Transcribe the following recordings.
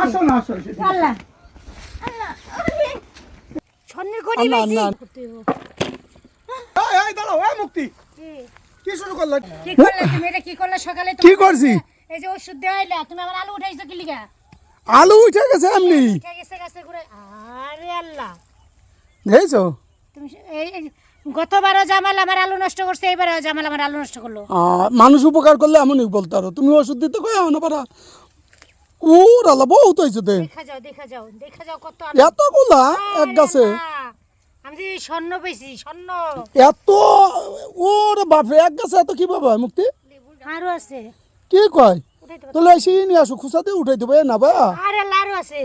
আসো না আসো আল্লাহ আল্লাহ ছন্নের কোনি বেশি এই দাঁড়াও এই মুক্তি কি শুরু করলে কি করলে তুমি এটা কি করলে সকালে কি করছি এই যে ওষুধ দেওয়াইলা তুমি আমার আলু উঠাইছো কি লিগা আলু উঠে গেছে এমনি উঠে গেছে গাছে ঘুরে আরে আল্লাহ দেখছো তুমি এই গতবারও জামাল আমার আলু নষ্ট করছে এবারও জামাল আমার আলু নষ্ট করলো মানুষ উপকার করলে এমনই বলতে পারো তুমি ওষুধ দিতে কই না পারা ও রালা বহুত হইছে তে দেখা যাও কত এতগুলা এক গাছে আমি যে স্বর্ণ পেয়েছি স্বর্ণ এত ওরে বাপরে এক গাছে এত কি পাবা মুক্তি আরো আছে কি কয় তাহলে এসে নিয়ে আসো খুসাতে উঠাই দেবো না বা আরে লারু আছে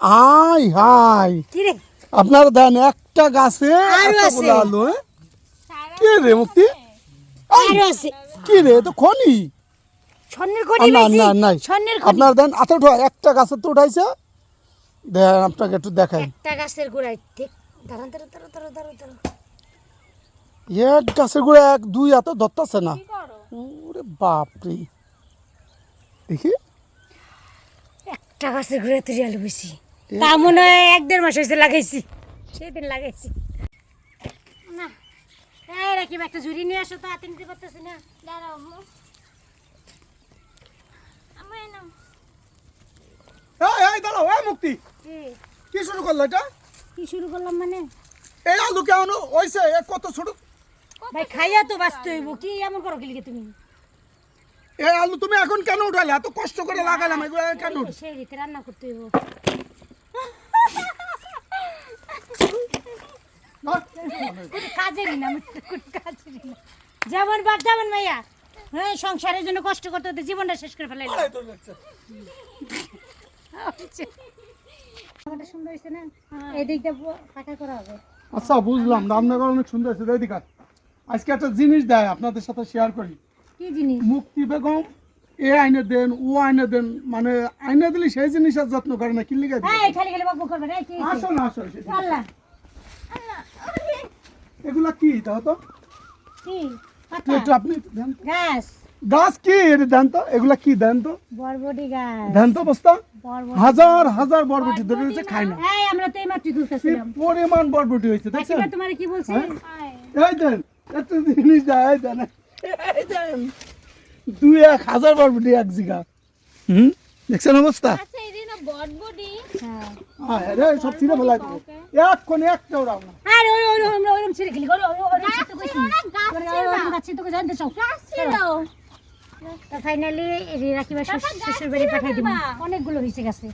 হাই হাই কি রে আপনার দেন একটা গাছে আরো আছে। এতগুলা আলু কি রে মুক্তি আরো আছে কি রে তো খনি স্বর্ণের কোনি না বেশি না নাই স্বর্ণের কোনি আপনার দেন আচ্ছা উঠো একটা গাছে তো উঠাইছে দেন আপনাকে একটু দেখাই একটা গাছের গোড়ায় ঠিক দাঁড়ান এক গাছের গুড়ে এক দুই এত ধরতেছে না ওরে বাপরে দেখি একটা গাছের গোড়ায় তুই আলু বেশি তা মনে হয় 1-1.5 মাস হয়েছে লাগাইছি সেদিন লাগাইছি না এই রাকিব একটা ঝুড়ি নিয়ে আসো তো হাতে নিতে পারতেছি না দাঁড়াও আমায় নাও এই দাঁড়াও এই মুক্তি কি শুরু করলো এটা কি শুরু করলাম মানে এই আলু কেমন হইছে কত ছোট ভাই খাইয়া তো বাঁচতে হইব কি এমন করো কি লিখে তুমি এই আলু তুমি এখন কেন উঠালে এত কষ্ট করে লাগালাম এগুলো কেন সেই রীতি রান্না করতে হইব কাজেরই না কাজেরই না যেমন বাপ যেমন মাইয়া হ্যাঁ সংসারের জন্য কষ্ট করতে করতে জীবনটা শেষ করে ফেলাইল সুন্দর হয়েছে না এই দিকটা ফাঁকা করা হবে আচ্ছা বুঝলাম রান্নাঘর অনেক সুন্দর হয়েছে এদিকে আজকে একটা জিনিস দেয় আপনাদের সাথে শেয়ার করি কি জিনিস মুক্তি বেগম এ আইনে দেন ও আইনে দেন মানে আইনে দিলে সেই জিনিসের যত্ন করে না কি লিখে এই খালি খালি বকবক করবে না কি আসো না আসো আল্লাহ আল্লাহ এগুলা কি তাও তো কি একটু একটু আপনি দেন তো। গাছ গাছ কি এটা দেন তো এগুলা কি দেন তো বরবটি গাছ দেন তো বস্তা বরবটি হাজার হাজার বরবটি ধরে রয়েছে খায় না এই আমরা তো এই মাত্র কি তুলতেছিলাম পরিমাণ বরবটি হয়েছে দেখছেন রাকিবা তোমারে কি বলছি এই দেন এত জিনিস দেয় এই দেন এই দেন 2-1000 বরবটি এক জিগা দেখছেন অবস্থা আচ্ছা এই দিন বটবডি হ্যাঁ আরে সব ছিঁড়ে ফেলা দিবে এক্ষুনি একটা ওরাও না আরে ওই ওই আমরা ওরম ছেড়ে খেলি ওই ওই ছিটতে কইছি গাছ তো জানতে চাও ছিল তো ফাইনালি রাকিবা শ্বশুর বাড়ি পাঠাই দিব অনেকগুলো হয়েছে গাছে